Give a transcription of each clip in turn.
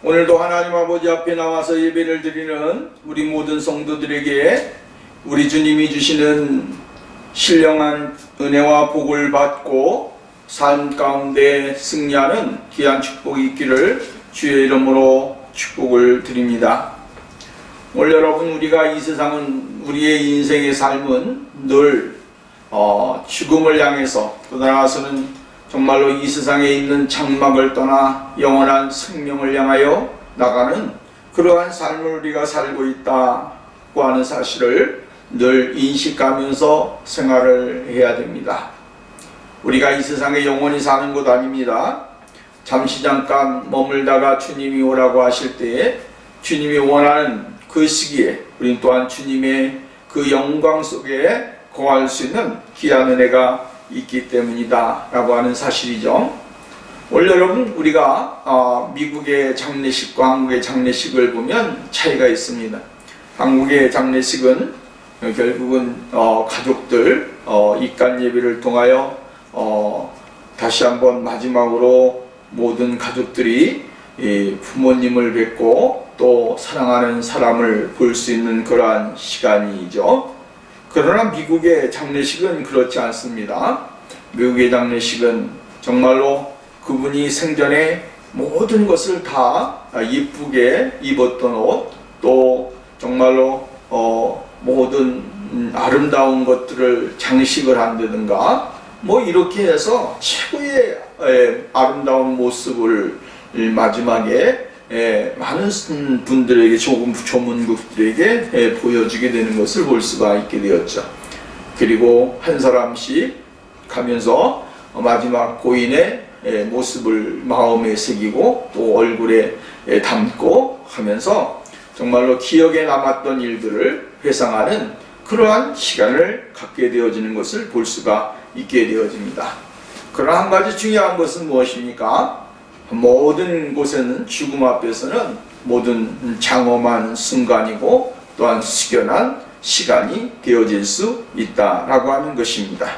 오늘도 하나님 아버지 앞에 나와서 예배를 드리는 우리 모든 성도들에게 우리 주님이 주시는 신령한 은혜와 복을 받고 삶 가운데 승리하는 귀한 축복이 있기를 주의 이름으로 축복을 드립니다. 오늘 여러분, 우리가 이 세상은, 우리의 인생의 삶은 늘 죽음을 향해서, 또 나아가서는 정말로 이 세상에 있는 장막을 떠나 영원한 생명을 향하여 나가는 그러한 삶을 우리가 살고 있다고 하는 사실을 늘 인식하면서 생활을 해야 됩니다. 우리가 이 세상에 영원히 사는 것 아닙니다. 잠시 잠깐 머물다가 주님이 오라고 하실 때에 주님이 원하는 그 시기에 우린 또한 주님의 그 영광 속에 거할 수 있는 귀한 은혜가 있기 때문이다 라고 하는 사실이죠. 오늘 여러분, 우리가 미국의 장례식과 한국의 장례식을 보면 차이가 있습니다. 한국의 장례식은 결국은 가족들 입간 예배를 통하여 다시 한번 마지막으로 모든 가족들이 부모님을 뵙고 또 사랑하는 사람을 볼 수 있는 그러한 시간이죠. 그러나 미국의 장례식은 그렇지 않습니다. 미국의 장례식은 정말로 그분이 생전에 모든 것을 다 예쁘게 입었던 옷, 또 정말로 모든 아름다운 것들을 장식을 한다든가 뭐 이렇게 해서 최고의 아름다운 모습을 마지막에 많은 분들에게, 조문국들에게 보여주게 되는 것을 볼 수가 있게 되었죠. 그리고 한 사람씩 가면서 마지막 고인의 모습을 마음에 새기고 또 얼굴에 담고 하면서 정말로 기억에 남았던 일들을 회상하는 그러한 시간을 갖게 되어지는 것을 볼 수가 있게 되어집니다. 그러나 한 가지 중요한 것은 무엇입니까? 모든 곳에는, 죽음 앞에서는 모든 장엄한 순간이고 또한 숙연한 시간이 되어질 수 있다라고 하는 것입니다.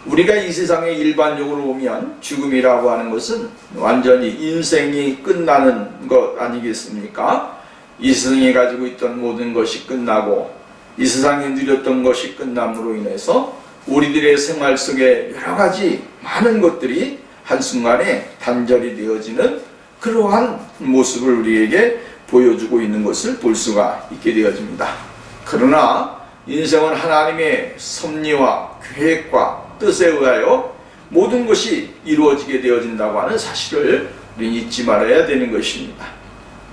우리가 이 세상에 일반적으로 보면 죽음이라고 하는 것은 완전히 인생이 끝나는 것 아니겠습니까? 이 세상에 가지고 있던 모든 것이 끝나고 이 세상에 누렸던 것이 끝남으로 인해서 우리들의 생활 속에 여러 가지 많은 것들이 한순간에 단절이 되어지는 그러한 모습을 우리에게 보여주고 있는 것을 볼 수가 있게 되어집니다. 그러나 인생은 하나님의 섭리와 계획과 뜻에 의하여 모든 것이 이루어지게 되어진다고 하는 사실을 우리는 잊지 말아야 되는 것입니다.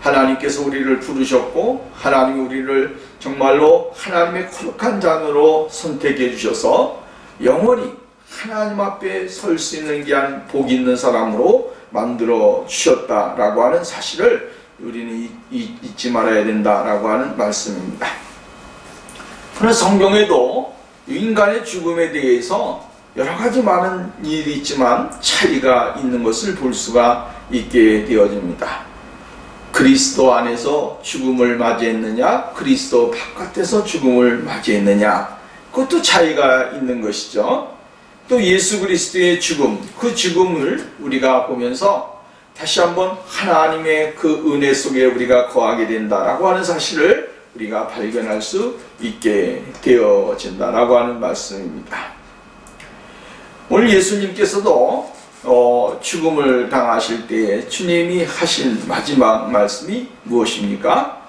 하나님께서 우리를 부르셨고 하나님이 우리를 정말로 하나님의 거룩한 자녀로 선택해 주셔서 영원히 하나님 앞에 설 수 있는 귀한 복 있는 사람으로 만들어 주셨다라고 하는 사실을 우리는 잊지 말아야 된다라고 하는 말씀입니다. 그러나 성경에도 인간의 죽음에 대해서 여러 가지 많은 일이 있지만 차이가 있는 것을 볼 수가 있게 되어집니다. 그리스도 안에서 죽음을 맞이했느냐, 그리스도 바깥에서 죽음을 맞이했느냐, 그것도 차이가 있는 것이죠. 또 예수 그리스도의 죽음, 그 죽음을 우리가 보면서 다시 한번 하나님의 그 은혜 속에 우리가 거하게 된다라고 하는 사실을 우리가 발견할 수 있게 되어진다라고 하는 말씀입니다. 오늘 예수님께서도 죽음을 당하실 때에 주님이 하신 마지막 말씀이 무엇입니까?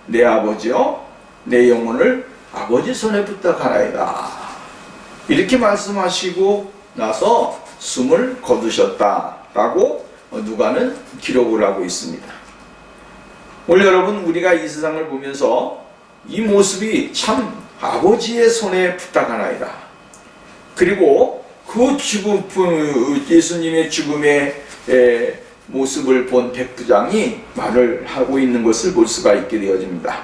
내 아버지여, 내 영혼을 아버지 손에 부탁하나이다. 이렇게 말씀하시고 나서 숨을 거두셨다라고 누가는 기록을 하고 있습니다. 오늘 여러분, 우리가 이 세상을 보면서 이 모습이 참 아버지의 손에 부탁하나이다. 그리고 그 죽음, 예수님의 죽음의 모습을 본 백부장이 말을 하고 있는 것을 볼 수가 있게 되어집니다.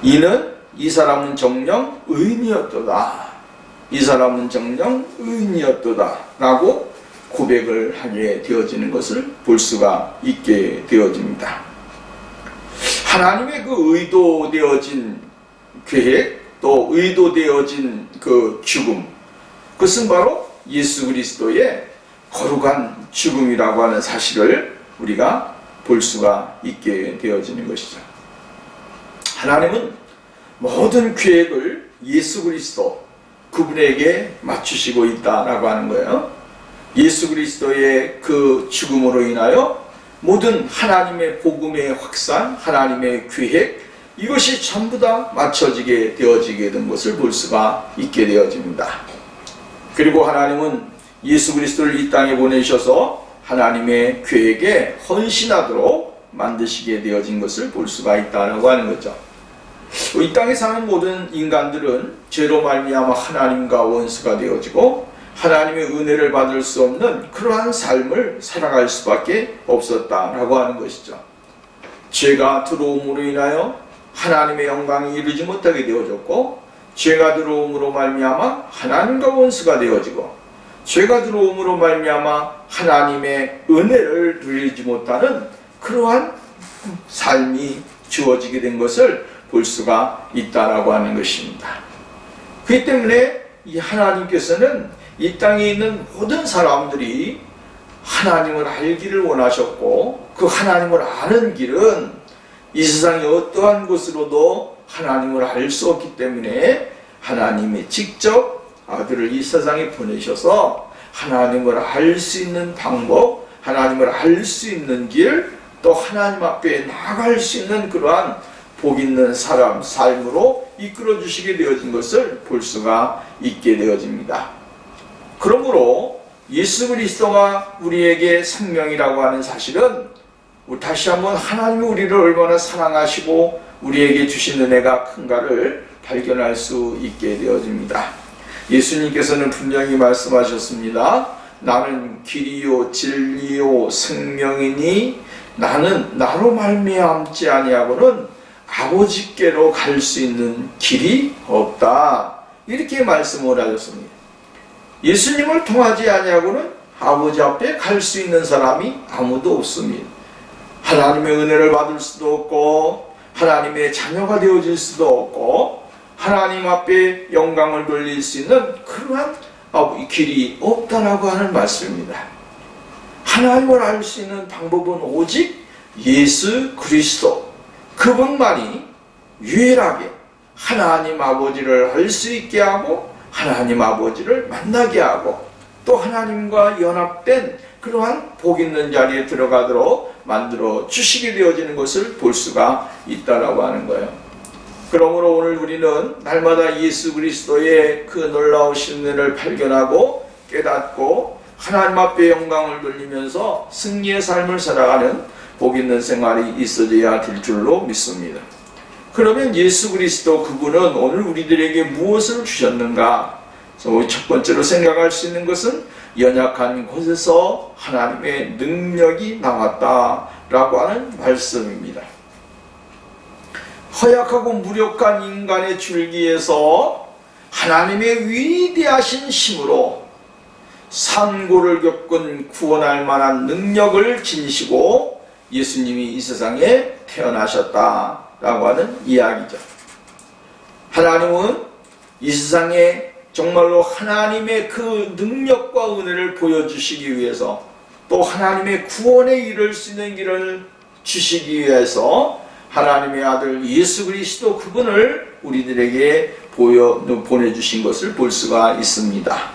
이는 이 사람은 정녕 의인이었도다. 이 사람은 정녕 의인이었도다. 라고 고백을 하게 되어지는 것을 볼 수가 있게 되어집니다. 하나님의 그 의도되어진 계획, 또 의도되어진 그 죽음, 그것은 바로 예수 그리스도의 거룩한 죽음이라고 하는 사실을 우리가 볼 수가 있게 되어지는 것이죠. 하나님은 모든 계획을 예수 그리스도 그분에게 맞추시고 있다라고 하는 거예요. 예수 그리스도의 그 죽음으로 인하여 모든 하나님의 복음의 확산, 하나님의 계획, 이것이 전부 다 맞춰지게 되어지게 된 것을 볼 수가 있게 되어집니다. 그리고 하나님은 예수 그리스도를 이 땅에 보내셔서 하나님의 계획에 헌신하도록 만드시게 되어진 것을 볼 수가 있다라고 하는 거죠. 이 땅에 사는 모든 인간들은 죄로 말미암아 하나님과 원수가 되어지고 하나님의 은혜를 받을 수 없는 그러한 삶을 살아갈 수밖에 없었다라고 하는 것이죠. 죄가 들어옴으로 인하여 하나님의 영광이 이루지 못하게 되어졌고, 죄가 들어옴으로 말미암아 하나님과 원수가 되어지고, 죄가 들어옴으로 말미암아 하나님의 은혜를 누리지 못하는 그러한 삶이 주어지게 된 것을 볼 수가 있다라고 하는 것입니다. 그렇기 때문에 이 하나님께서는 이 땅에 있는 모든 사람들이 하나님을 알기를 원하셨고, 그 하나님을 아는 길은 이 세상의 어떠한 곳으로도 하나님을 알 수 없기 때문에 하나님이 직접 아들을 이 세상에 보내셔서 하나님을 알 수 있는 방법, 하나님을 알 수 있는 길, 또 하나님 앞에 나아갈 수 있는 그러한 복 있는 사람, 삶으로 이끌어 주시게 되어진 것을 볼 수가 있게 되어집니다. 그러므로 예수 그리스도가 우리에게 생명이라고 하는 사실은 다시 한번 하나님이 우리를 얼마나 사랑하시고 우리에게 주신 은혜가 큰가를 발견할 수 있게 되어집니다. 예수님께서는 분명히 말씀하셨습니다. 나는 길이요 진리요 생명이니 나는 나로 말미암지 아니하고는 아버지께로 갈 수 있는 길이 없다. 이렇게 말씀을 하셨습니다. 예수님을 통하지 아니하고는 아버지 앞에 갈 수 있는 사람이 아무도 없습니다. 하나님의 은혜를 받을 수도 없고 하나님의 자녀가 되어질 수도 없고 하나님 앞에 영광을 돌릴 수 있는 그러한 길이 없다라고 하는 말씀입니다. 하나님을 알 수 있는 방법은 오직 예수 그리스도, 그분만이 유일하게 하나님 아버지를 알 수 있게 하고 하나님 아버지를 만나게 하고 또 하나님과 연합된 그러한 복 있는 자리에 들어가도록 만들어 주시게 되어지는 것을 볼 수가 있다라고 하는 거예요. 그러므로 오늘 우리는 날마다 예수 그리스도의 그 놀라우신 은혜를 발견하고 깨닫고 하나님 앞에 영광을 돌리면서 승리의 삶을 살아가는 복 있는 생활이 있어져야 될 줄로 믿습니다. 그러면 예수 그리스도 그분은 오늘 우리들에게 무엇을 주셨는가? 첫 번째로 생각할 수 있는 것은 연약한 곳에서 하나님의 능력이 나왔다라고 하는 말씀입니다. 허약하고 무력한 인간의 줄기에서 하나님의 위대하신 힘으로 산고를 겪은 구원할 만한 능력을 지니시고 예수님이 이 세상에 태어나셨다라고 하는 이야기죠. 하나님은 이 세상에 정말로 하나님의 그 능력과 은혜를 보여주시기 위해서 또 하나님의 구원에 이를 수 있는 길을 주시기 위해서 하나님의 아들 예수 그리스도 그분을 우리들에게 보내주신 것을 볼 수가 있습니다.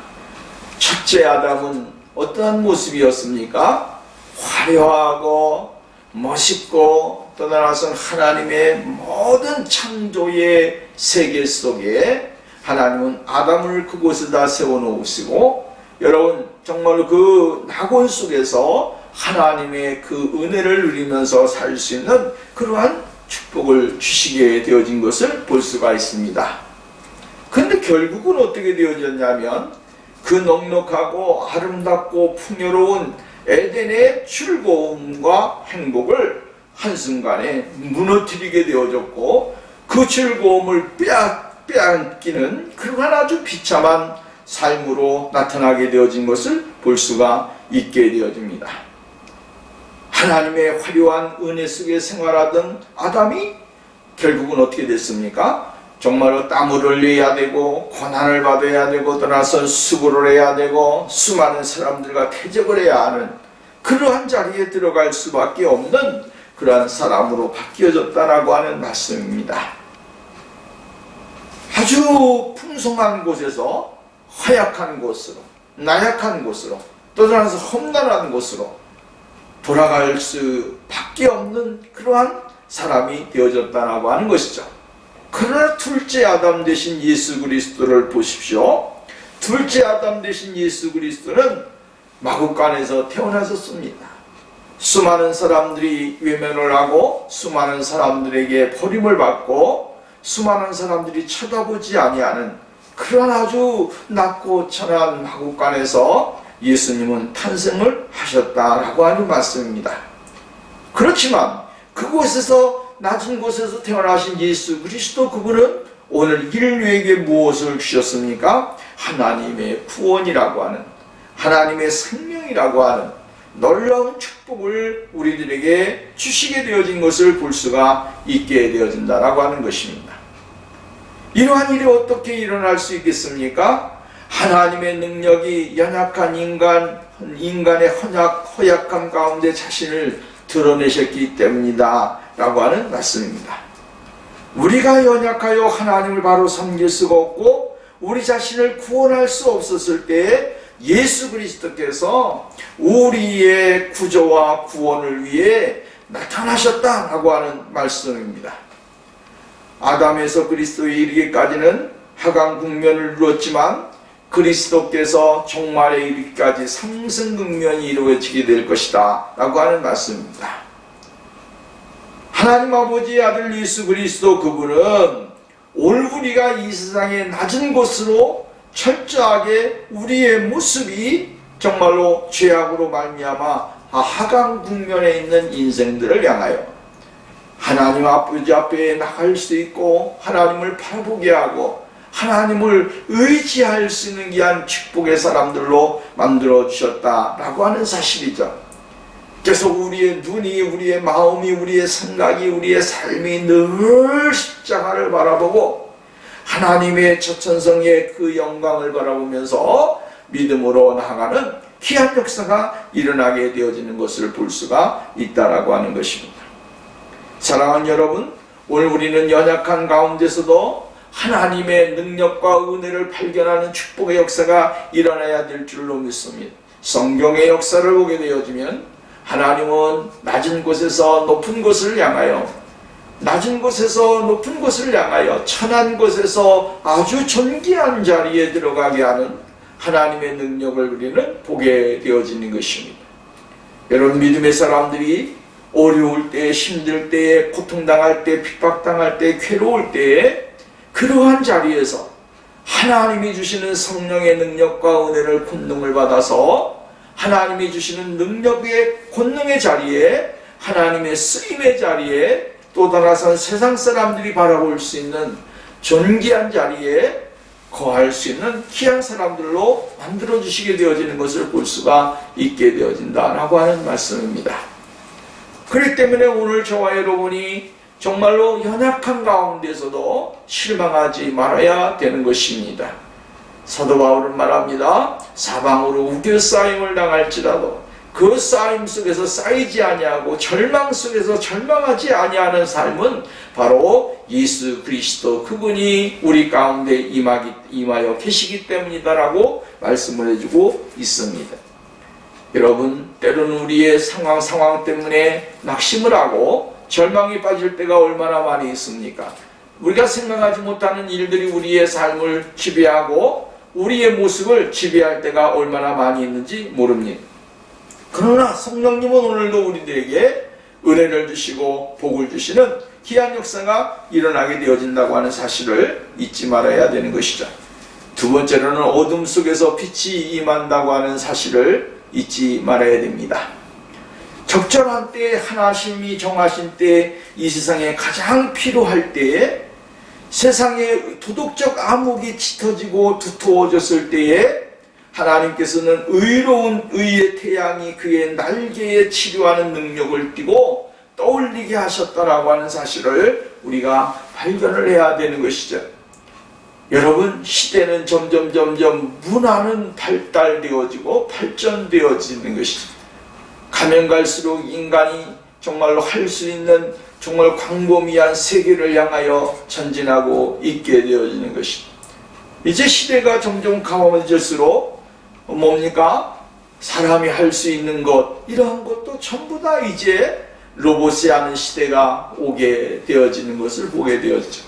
첫째 아담은 어떠한 모습이었습니까? 화려하고 멋있고 또 나아가서는 하나님의 모든 창조의 세계 속에 하나님은 아담을 그곳에다 세워놓으시고 여러분 정말로 그 낙원 속에서 하나님의 그 은혜를 누리면서 살 수 있는 그러한 축복을 주시게 되어진 것을 볼 수가 있습니다. 근데 결국은 어떻게 되어졌냐면 그 넉넉하고 아름답고 풍요로운 에덴의 즐거움과 행복을 한순간에 무너뜨리게 되어졌고 그 즐거움을 빼앗기는 그러한 아주 비참한 삶으로 나타나게 되어진 것을 볼 수가 있게 되어집니다. 하나님의 화려한 은혜 속에 생활하던 아담이 결국은 어떻게 됐습니까? 정말로 땀을 흘려야 되고 고난을 받아야 되고 떠나서 수고를 해야 되고 수많은 사람들과 태적을 해야 하는 그러한 자리에 들어갈 수밖에 없는 그러한 사람으로 바뀌어졌다라고 하는 말씀입니다. 아주 풍성한 곳에서 허약한 곳으로, 나약한 곳으로, 떠나서 험난한 곳으로 돌아갈 수밖에 없는 그러한 사람이 되어졌다라고 하는 것이죠. 그러나 둘째 아담 되신 예수 그리스도를 보십시오. 둘째 아담 되신 예수 그리스도는 마구간에서 태어나셨습니다. 수많은 사람들이 외면을 하고 수많은 사람들에게 버림을 받고 수많은 사람들이 쳐다보지 아니하는 그런 아주 낮고 천한 마구간에서 예수님은 탄생을 하셨다라고 하는 말씀입니다. 그렇지만 그곳에서 낮은 곳에서 태어나신 예수 그리스도 그분은 오늘 인류에게 무엇을 주셨습니까? 하나님의 구원이라고 하는, 하나님의 생명이라고 하는 놀라운 축복을 우리들에게 주시게 되어진 것을 볼 수가 있게 되어진다라고 하는 것입니다. 이러한 일이 어떻게 일어날 수 있겠습니까? 하나님의 능력이 연약한 인간의 허약함 가운데 자신을 드러내셨기 때문이다 라고 하는 말씀입니다. 우리가 연약하여 하나님을 바로 섬길 수가 없고 우리 자신을 구원할 수 없었을 때에 예수 그리스도께서 우리의 구조와 구원을 위해 나타나셨다라고 하는 말씀입니다. 아담에서 그리스도에 이르기까지는 하강 국면을 이루었지만 그리스도께서 종말에 이르기까지 상승 국면이 이루어지게 될 것이다 라고 하는 말씀입니다. 하나님 아버지의 아들 예수 그리스도 그분은 오늘 우리가 이 세상의 낮은 곳으로 철저하게 우리의 모습이 정말로 죄악으로 말미암아 하강 국면에 있는 인생들을 향하여 하나님 아버지 앞에 나갈 수 있고 하나님을 바라보게 하고 하나님을 의지할 수 있는 귀한 축복의 사람들로 만들어 주셨다라고 하는 사실이죠. 그래서 우리의 눈이, 우리의 마음이, 우리의 생각이, 우리의 삶이 늘 십자가를 바라보고 하나님의 처천성의 그 영광을 바라보면서 믿음으로 나아가는 귀한 역사가 일어나게 되어지는 것을 볼 수가 있다라고 하는 것입니다. 사랑하는 여러분, 오늘 우리는 연약한 가운데서도 하나님의 능력과 은혜를 발견하는 축복의 역사가 일어나야 될 줄로 믿습니다. 성경의 역사를 보게 되어지면 하나님은 낮은 곳에서 높은 곳을 향하여, 낮은 곳에서 높은 곳을 향하여 천한 곳에서 아주 존귀한 자리에 들어가게 하는 하나님의 능력을 우리는 보게 되어지는 것입니다. 여러분, 믿음의 사람들이 어려울 때, 힘들 때, 고통당할 때, 핍박당할 때, 괴로울 때에 그러한 자리에서 하나님이 주시는 성령의 능력과 은혜를 권능을 받아서 하나님이 주시는 능력의 권능의 자리에, 하나님의 쓰임의 자리에 또 다른 세상 사람들이 바라볼 수 있는 존귀한 자리에 거할 수 있는 귀한 사람들로 만들어주시게 되어지는 것을 볼 수가 있게 되어진다라고 하는 말씀입니다. 그렇기 때문에 오늘 저와 여러분이 정말로 연약한 가운데서도 실망하지 말아야 되는 것입니다. 사도 바울은 말합니다. 사방으로 우겨 쌓임을 당할지라도 그 쌓임 속에서 쌓이지 아니하고 절망 속에서 절망하지 아니하는 삶은 바로 예수 그리스도 그분이 우리 가운데 임하여 계시기 때문이다라고 말씀을 해주고 있습니다. 여러분, 때로는 우리의 상황 때문에 낙심을 하고 절망에 빠질 때가 얼마나 많이 있습니까? 우리가 생각하지 못하는 일들이 우리의 삶을 지배하고 우리의 모습을 지배할 때가 얼마나 많이 있는지 모릅니다. 그러나 성령님은 오늘도 우리들에게 은혜를 주시고 복을 주시는 귀한 역사가 일어나게 되어진다고 하는 사실을 잊지 말아야 되는 것이죠. 두 번째로는 어둠 속에서 빛이 임한다고 하는 사실을 잊지 말아야 됩니다. 적절한 때에 하나님이 정하신 때에 이 세상에 가장 필요할 때에 세상에 도덕적 암흑이 짙어지고 두터워졌을 때에 하나님께서는 의로운 의의 태양이 그의 날개에 치료하는 능력을 띠고 떠올리게 하셨다라고 하는 사실을 우리가 발견을 해야 되는 것이죠. 여러분, 시대는 점점 문화는 발달되어지고 발전되어지는 것이죠. 가면 갈수록 인간이 정말로 할 수 있는 정말 광범위한 세계를 향하여 전진하고 있게 되어지는 것입니다. 이제 시대가 점점 가까워질수록 뭡니까? 사람이 할 수 있는 것, 이러한 것도 전부 다 이제 로봇이 하는 시대가 오게 되어지는 것을 보게 되었죠.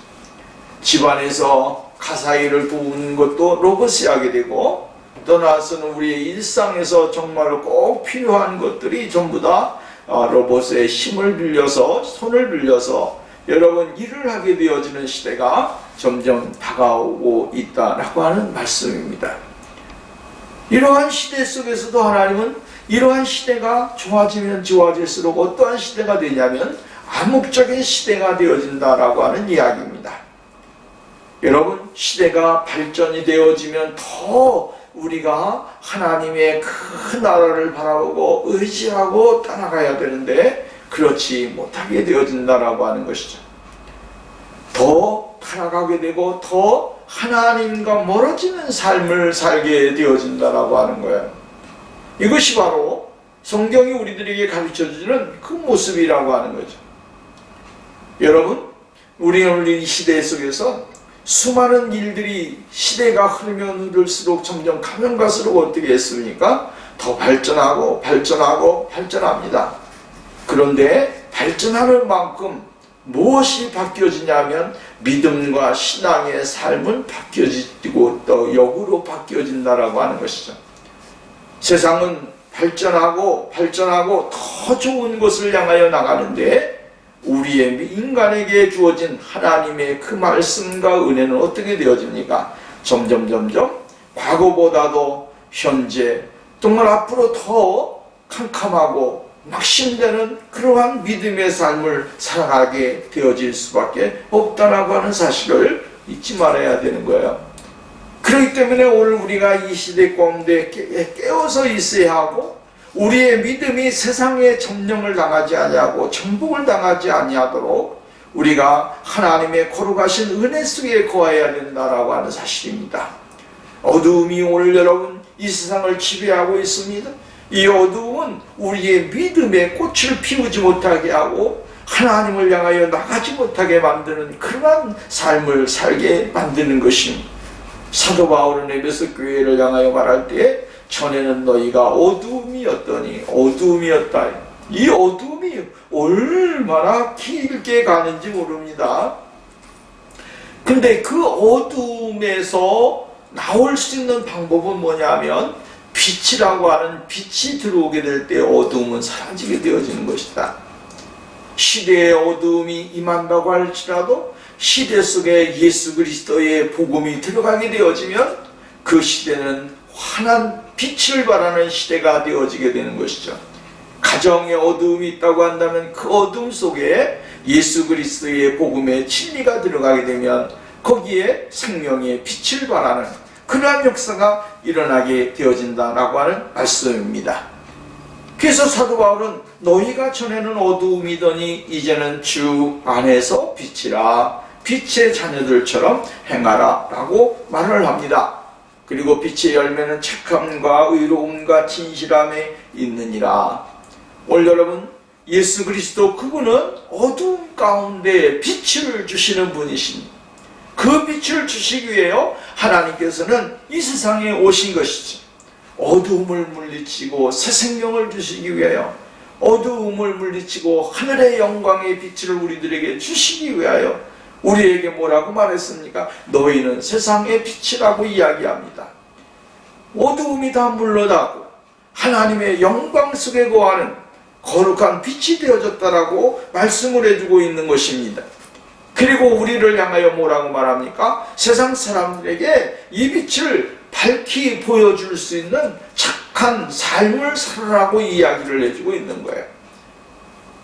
집안에서 가사일을 도우는 것도 로봇이 하게 되고, 떠나서는 우리의 일상에서 정말로 꼭 필요한 것들이 전부 다 로봇의 힘을 빌려서, 손을 빌려서 여러분 일을 하게 되어지는 시대가 점점 다가오고 있다라고 하는 말씀입니다. 이러한 시대 속에서도 하나님은 이러한 시대가 좋아지면 좋아질수록 어떠한 시대가 되냐면 암묵적인 시대가 되어진다라고 하는 이야기입니다. 여러분, 시대가 발전이 되어지면 더 우리가 하나님의 큰 나라를 바라보고 의지하고 따라가야 되는데 그렇지 못하게 되어진다라고 하는 것이죠. 더 타락하게 되고 더 하나님과 멀어지는 삶을 살게 되어진다라고 하는 거예요. 이것이 바로 성경이 우리들에게 가르쳐주는 그 모습이라고 하는 거죠. 여러분, 우리는 이 시대 속에서 수많은 일들이 시대가 흐르면 흐를수록 점점 가면 갈수록 어떻게 했습니까? 더 발전하고 발전하고 발전합니다. 그런데 발전하는 만큼 무엇이 바뀌어지냐면 믿음과 신앙의 삶은 바뀌어지고 또 역으로 바뀌어진다라고 하는 것이죠. 세상은 발전하고 발전하고 더 좋은 것을 향하여 나가는데 우리의 인간에게 주어진 하나님의 그 말씀과 은혜는 어떻게 되어집니까? 점점 과거보다도 현재 정말 앞으로 더 캄캄하고 낙심되는 그러한 믿음의 삶을 살아가게 되어질 수밖에 없다라고 하는 사실을 잊지 말아야 되는 거예요. 그렇기 때문에 오늘 우리가 이 시대 가운데 깨어서 있어야 하고 우리의 믿음이 세상의 점령을 당하지 아니하고 정복을 당하지 아니하도록 우리가 하나님의 거룩하신 은혜 속에 거해야 된다라고 하는 사실입니다. 어두움이 오늘 여러분 이 세상을 지배하고 있습니다. 이 어두움은 우리의 믿음의 꽃을 피우지 못하게 하고 하나님을 향하여 나가지 못하게 만드는 그러한 삶을 살게 만드는 것입니다. 사도 바울은 에베소 교회를 향하여 말할 때 전에는 너희가 어두움이었더니 어두움이었다. 이 어두움이 얼마나 길게 가는지 모릅니다. 근데 그 어두움에서 나올 수 있는 방법은 뭐냐면 빛이라고 하는 빛이 들어오게 될 때 어두움은 사라지게 되어지는 것이다. 시대의 어두움이 임한다고 할지라도 시대 속에 예수 그리스도의 복음이 들어가게 되어지면 그 시대는 환한 빛을 발하는 시대가 되어지게 되는 것이죠. 가정에 어두움이 있다고 한다면 그 어두움 속에 예수 그리스도의 복음의 진리가 들어가게 되면 거기에 생명의 빛을 발하는 그러한 역사가 일어나게 되어진다라고 하는 말씀입니다. 그래서 사도 바울은 너희가 전에는 어두움이더니 이제는 주 안에서 빛이라 빛의 자녀들처럼 행하라 라고 말을 합니다. 그리고 빛의 열매는 착함과 의로움과 진실함에 있느니라. 오늘 여러분 예수 그리스도 그분은 어두움 가운데 빛을 주시는 분이십니다. 그 빛을 주시기 위해요 하나님께서는 이 세상에 오신 것이죠. 어두움을 물리치고 새 생명을 주시기 위하여 어두움을 물리치고 하늘의 영광의 빛을 우리들에게 주시기 위하여 우리에게 뭐라고 말했습니까? 너희는 세상의 빛이라고 이야기합니다. 어두움이 다 물러나고 하나님의 영광 속에 거하는 거룩한 빛이 되어졌다라고 말씀을 해주고 있는 것입니다. 그리고 우리를 향하여 뭐라고 말합니까? 세상 사람들에게 이 빛을 밝히 보여줄 수 있는 착한 삶을 살아라고 이야기를 해주고 있는 거예요.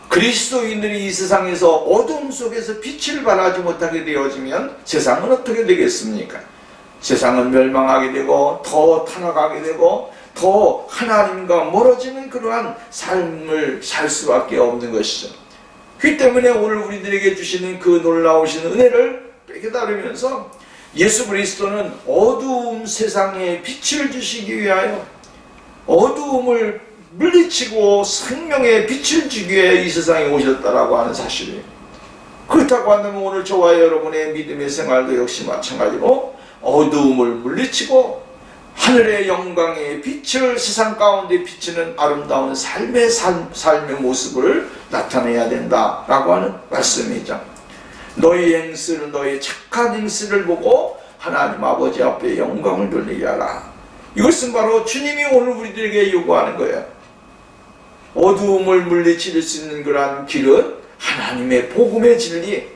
그리스도인들이 이 세상에서 어둠 속에서 빛을 발하지 못하게 되어지면 세상은 어떻게 되겠습니까? 세상은 멸망하게 되고 더 타락하게 되고 더 하나님과 멀어지는 그러한 삶을 살 수밖에 없는 것이죠. 그렇기 때문에 오늘 우리들에게 주시는 그 놀라우신 은혜를 깨달으면서 예수 그리스도는 어두움 세상에 빛을 주시기 위하여 어두움을 물리치고 생명의 빛을 주기 위해 이 세상에 오셨다라고 하는 사실이에요. 그렇다고 한다면 오늘 저와 여러분의 믿음의 생활도 역시 마찬가지로 어두움을 물리치고 하늘의 영광의 빛을 세상 가운데 비치는 아름다운 삶의 모습을 나타내야 된다라고 하는 말씀이죠. 너희 행실을, 너희 착한 행실을 보고 하나님 아버지 앞에 영광을 돌리게 하라. 이것은 바로 주님이 오늘 우리들에게 요구하는 거예요. 어두움을 물리칠 수 있는 그러한 길은 하나님의 복음의 진리,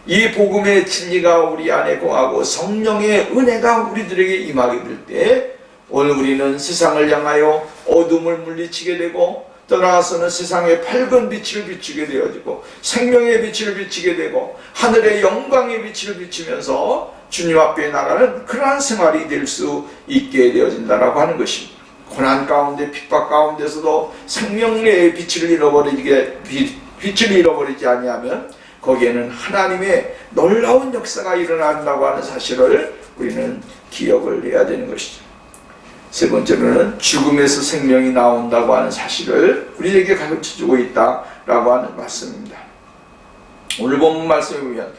이 복음의 진리가 우리 안에 거하고 성령의 은혜가 우리들에게 임하게 될 때 오늘 우리는 세상을 향하여 어둠을 물리치게 되고 떠나서는 세상의 밝은 빛을 비추게 되어지고 생명의 빛을 비추게 되고 하늘의 영광의 빛을 비추면서 주님 앞에 나가는 그러한 생활이 될 수 있게 되어진다라고 하는 것입니다. 고난 가운데 핍박 가운데서도 생명의 빛을 잃어버리지 아니하면 거기에는 하나님의 놀라운 역사가 일어난다고 하는 사실을 우리는 기억을 해야 되는 것이죠. 세 번째로는 죽음에서 생명이 나온다고 하는 사실을 우리에게 가르쳐주고 있다라고 하는 말씀입니다. 오늘 본문 말씀에 보면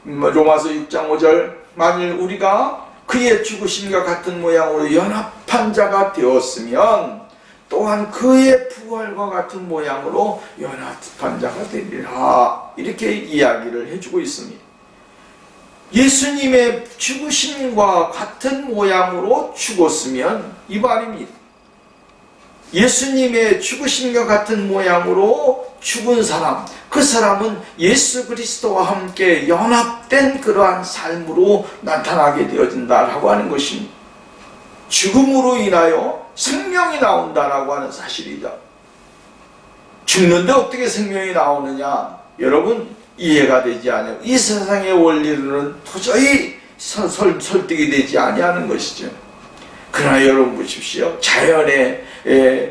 로마서 6장 5절 만일 우리가 그의 죽으심과 같은 모양으로 연합한 자가 되었으면 또한 그의 부활과 같은 모양으로 연합한 자가 되리라. 이렇게 이야기를 해주고 있습니다. 예수님의 죽으심과 같은 모양으로 죽었으면 이 말입니다. 예수님의 죽으심과 같은 모양으로 죽은 사람, 그 사람은 예수 그리스도와 함께 연합된 그러한 삶으로 나타나게 되어진다라고 하는 것입니다. 죽음으로 인하여 생명이 나온다라고 하는 사실이죠. 죽는데 어떻게 생명이 나오느냐? 여러분 이해가 되지 않아요. 이 세상의 원리로는 도저히 설득이 되지 아니하는 것이죠. 그러나 여러분 보십시오. 자연의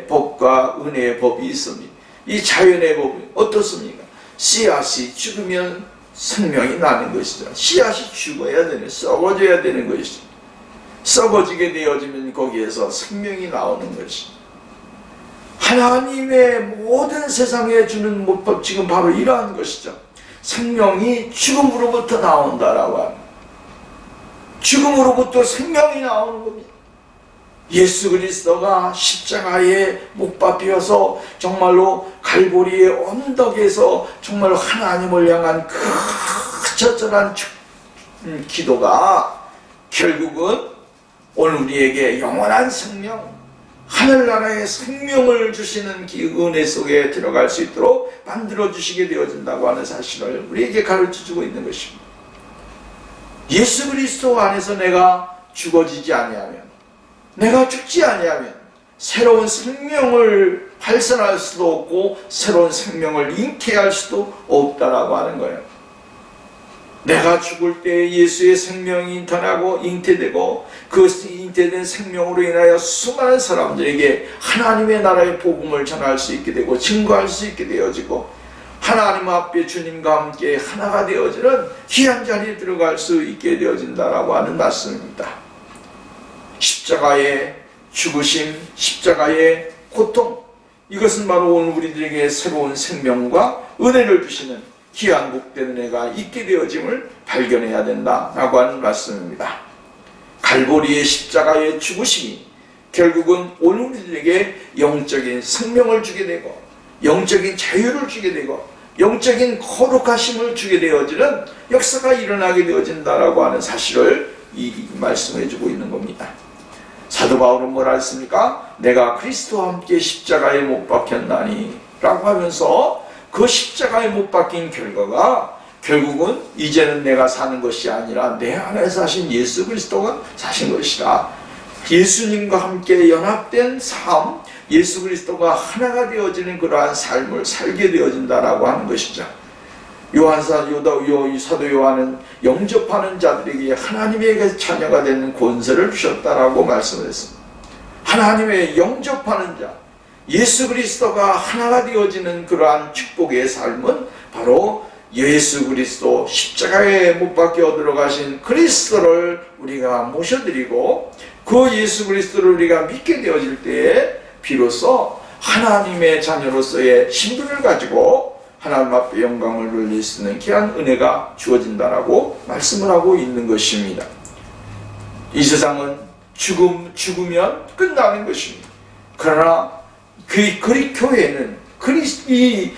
법과 은혜의 법이 있습니다. 이 자연의 법이 어떻습니까? 씨앗이 죽으면 생명이 나는 것이죠. 씨앗이 죽어야 되는, 썩어져야 되는 것이죠. 썩어지게 되어지면 거기에서 생명이 나오는 것이죠. 하나님의 모든 세상에 주는 법칙은 바로 이러한 것이죠. 생명이 죽음으로부터 나온다라고 합니다. 죽음으로부터 생명이 나오는 겁니다. 예수 그리스도가 십자가에 못 박혀서 정말로 갈보리의 언덕에서 정말 하나님을 향한 그 처절한 기도가 결국은 오늘 우리에게 영원한 생명, 하늘나라의 생명을 주시는 은혜 속에 들어갈 수 있도록 만들어주시게 되어진다고 하는 사실을 우리에게 가르쳐주고 있는 것입니다. 예수 그리스도 안에서 내가 죽어지지 아니하면, 내가 죽지 아니하면 새로운 생명을 발산할 수도 없고 새로운 생명을 잉태할 수도 없다라고 하는 거예요. 내가 죽을 때 예수의 생명이 인턴하고 잉태되고 그 잉태된 생명으로 인하여 수많은 사람들에게 하나님의 나라의 복음을 전할 수 있게 되고 증거할 수 있게 되어지고 하나님 앞에 주님과 함께 하나가 되어지는 귀한 자리에 들어갈 수 있게 되어진다라고 하는 말씀입니다. 십자가의 죽으심, 십자가의 고통, 이것은 바로 오늘 우리들에게 새로운 생명과 은혜를 주시는 귀한 복된 은혜가 있게 되어짐을 발견해야 된다라고 하는 말씀입니다. 갈보리의 십자가의 죽으심이 결국은 오늘 우리들에게 영적인 생명을 주게 되고 영적인 자유를 주게 되고 영적인 거룩하심을 주게 되어지는 역사가 일어나게 되어진다라고 하는 사실을 이 말씀해 주고 있는 겁니다. 사도 바울은 뭐라 했습니까? 내가 그리스도와 함께 십자가에 못 박혔나니 라고 하면서 그 십자가에 못 박힌 결과가 결국은 이제는 내가 사는 것이 아니라 내 안에 사신 예수 그리스도가 사신 것이다. 예수님과 함께 연합된 삶, 예수 그리스도가 하나가 되어지는 그러한 삶을 살게 되어진다라고 하는 것이죠. 사도 요한은 영접하는 자들에게 하나님의 자녀가 되는 권세를 주셨다라고 말씀을 했습니다. 하나님의 영접하는 자, 예수 그리스도가 하나가 되어지는 그러한 축복의 삶은 바로 예수 그리스도 십자가에 못 박혀 들어가신 그리스도를 우리가 모셔드리고 그 예수 그리스도를 우리가 믿게 되어질 때에 비로소 하나님의 자녀로서의 신분을 가지고 하나님 앞에 영광을 돌릴 수 있는 귀한 은혜가 주어진다라고 말씀을 하고 있는 것입니다. 이 세상은 죽으면 끝나는 것입니다. 그러나 그리 교회는 이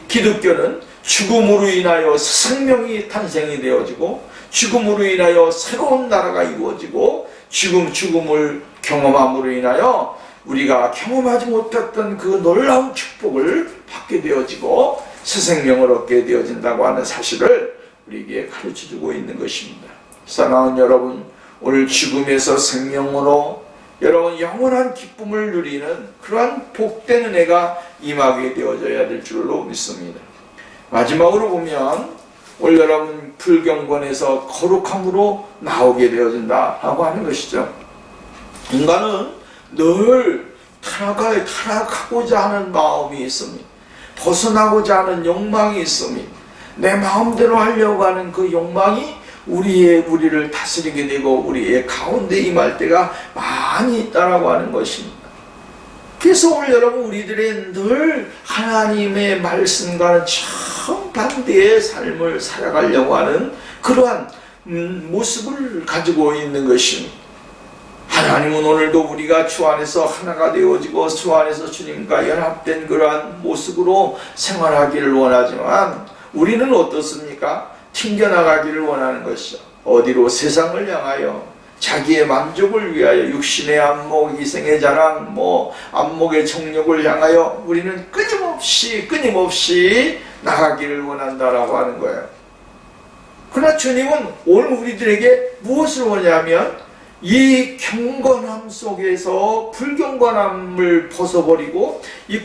기독교는 죽음으로 인하여 생명이 탄생이 되어지고 죽음으로 인하여 새로운 나라가 이루어지고 죽음을 경험함으로 인하여 우리가 경험하지 못했던 그 놀라운 축복을 받게 되어지고 새 생명을 얻게 되어진다고 하는 사실을 우리에게 가르쳐주고 있는 것입니다. 사랑하는 여러분, 오늘 죽음에서 생명으로 여러분 영원한 기쁨을 누리는 그러한 복된 은혜가 임하게 되어져야 될 줄로 믿습니다. 마지막으로 보면 오늘 여러분 불경건에서 거룩함으로 나오게 되어진다라고 하는 것이죠. 인간은 늘 타락하고자 하는 마음이 있습니다. 벗어나고자 하는 욕망이 있습니다. 내 마음대로 하려고 하는 그 욕망이 우리를 다스리게 되고 우리의 가운데 임할 때가 많이 있다라고 하는 것입니다. 그래서 오늘 여러분 우리들이 늘 하나님의 말씀과는 정반대의 삶을 살아가려고 하는 그러한 모습을 가지고 있는 것입니다. 하나님은 오늘도 우리가 주 안에서 하나가 되어지고 주 안에서 주님과 연합된 그러한 모습으로 생활하기를 원하지만 우리는 어떻습니까? 튕겨나가기를 원하는 것이죠. 어디로? 세상을 향하여 자기의 만족을 위하여 육신의 안목, 이생의 자랑, 안목의 정욕을 향하여 우리는 끊임없이 나가기를 원한다라고 하는 거예요. 그러나 주님은 오늘 우리들에게 무엇을 원하냐면 이 경건함 속에서 불경건함을 벗어버리고 이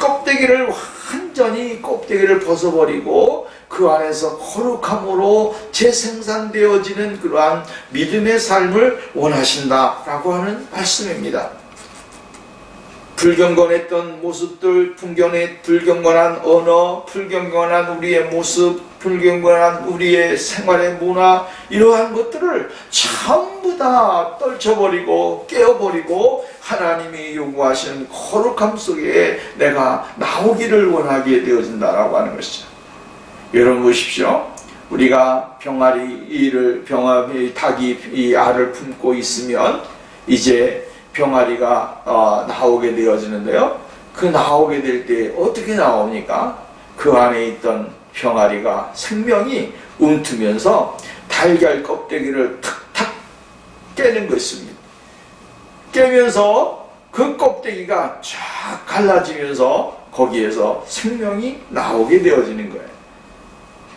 완전히 껍데기를 벗어버리고 그 안에서 거룩함으로 재생산되어지는 그러한 믿음의 삶을 원하신다라고 하는 말씀입니다. 불경건했던 모습들, 불경건한 언어, 불경건한 우리의 모습, 불경건한 우리의 생활의 문화, 이러한 것들을 전부 다 떨쳐버리고 깨어버리고 하나님이 요구하시는 거룩함 속에 내가 나오기를 원하게 되어진다라고 하는 것이죠. 여러분 보십시오. 우리가 닭이 이 알을 품고 있으면 이제 병아리가 나오게 되어지는데요. 그 나오게 될 때 어떻게 나옵니까? 그 안에 있던 병아리가 생명이 움트면서 달걀 껍데기를 탁탁 깨는 것입니다. 깨면서 그 껍데기가 쫙 갈라지면서 거기에서 생명이 나오게 되어지는 거예요.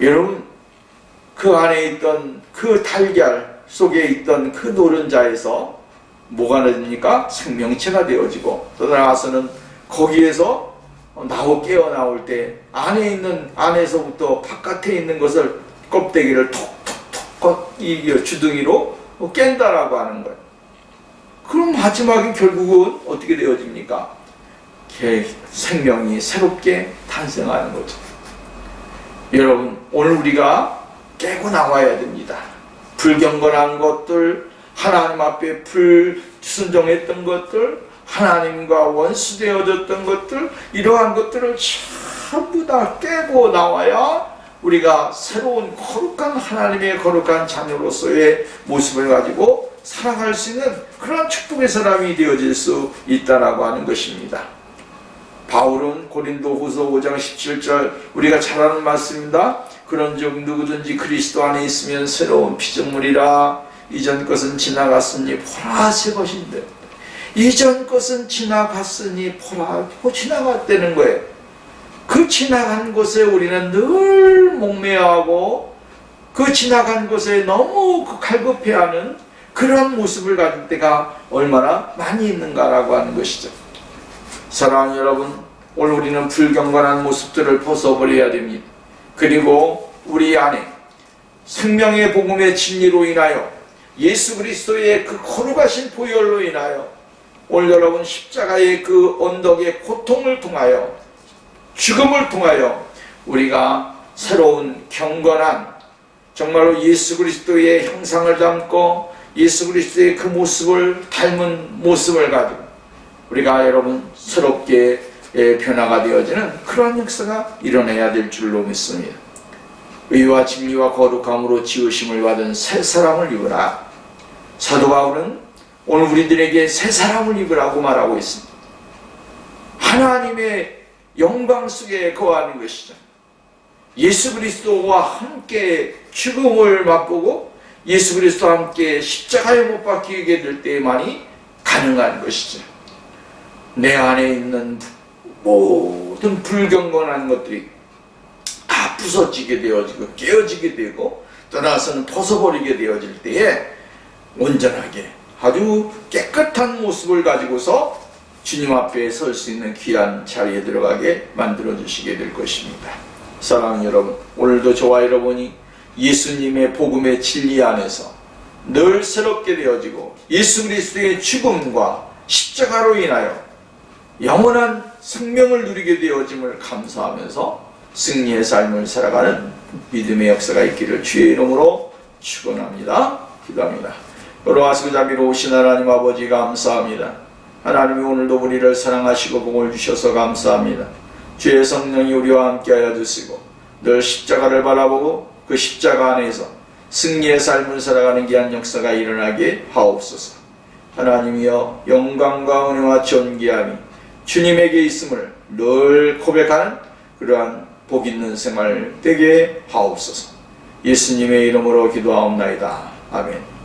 여러분, 그 안에 있던 그 달걀 속에 있던 그 노른자에서 뭐가 됩니까? 생명체가 되어지고 또 나아가서는 거기에서 깨어나올 때 안에서부터 바깥에 있는 것을 껍데기를 톡톡톡 이 주둥이로 깬다라고 하는 거예요. 그럼 마지막에 결국은 어떻게 되어집니까? 생명이 새롭게 탄생하는 거죠. 여러분, 오늘 우리가 깨고 나와야 됩니다. 불경건한 것들, 하나님 앞에 불순종했던 것들, 하나님과 원수되어졌던 것들, 이러한 것들을 전부 다 깨고 나와야 우리가 새로운 거룩한 하나님의 거룩한 자녀로서의 모습을 가지고 살아갈 수 있는 그런 축복의 사람이 되어질 수 있다라고 하는 것입니다. 바울은 고린도후서 5장 17절 우리가 잘 아는 말씀입니다. 그런즉 누구든지 그리스도 안에 있으면 새로운 피조물이라. 이전 것은 지나갔으니 보라 새 것인데, 이전 것은 지나갔으니 보라, 지나갔다는 거예요. 그 지나간 것에 우리는 늘 목매어하고 그 지나간 것에 너무 갈급해하는 그런 모습을 가질 때가 얼마나 많이 있는가라고 하는 것이죠. 사랑하는 여러분, 오늘 우리는 불경건한 모습들을 벗어버려야 됩니다. 그리고 우리 안에 생명의 복음의 진리로 인하여 예수 그리스도의 그 거룩하신 보혈로 인하여 오늘 여러분 십자가의 그 언덕의 고통을 통하여 죽음을 통하여 우리가 새로운 경건한 정말로 예수 그리스도의 형상을 담고 예수 그리스도의 그 모습을 닮은 모습을 가지고 우리가 여러분 새롭게 변화가 되어지는 그러한 역사가 일어나야 될 줄로 믿습니다. 의와 진리와 거룩함으로 지으심을 받은 새 사람을 입으라. 사도 바울은 오늘 우리들에게 새 사람을 입으라고 말하고 있습니다. 하나님의 영광 속에 거하는 것이죠. 예수 그리스도와 함께 죽음을 맛보고 예수 그리스도와 함께 십자가에 못 박히게 될 때만이 가능한 것이죠. 내 안에 있는 모든 불경건한 것들이 다 부서지게 되어지고 깨어지게 되고 떠나서는 벗어버리게 되어질 때에 온전하게 아주 깨끗한 모습을 가지고서 주님 앞에 설 수 있는 귀한 자리에 들어가게 만들어 주시게 될 것입니다. 사랑하는 여러분, 오늘도 저와 여러분이 예수님의 복음의 진리 안에서 늘 새롭게 되어지고 예수 그리스도의 죽음과 십자가로 인하여 영원한 생명을 누리게 되어짐을 감사하면서 승리의 삶을 살아가는 믿음의 역사가 있기를 주의 이름으로 축원합니다. 기도합니다. 걸어와서 자비로우신 하나님 아버지 감사합니다. 하나님이 오늘도 우리를 사랑하시고 복을 주셔서 감사합니다. 주의 성령이 우리와 함께하여 주시고 늘 십자가를 바라보고 그 십자가 안에서 승리의 삶을 살아가는 귀한 역사가 일어나게 하옵소서. 하나님이여, 영광과 은혜와 존귀함이 주님에게 있음을 늘 고백하는 그러한 복 있는 생활 되게 하옵소서. 예수님의 이름으로 기도하옵나이다. 아멘.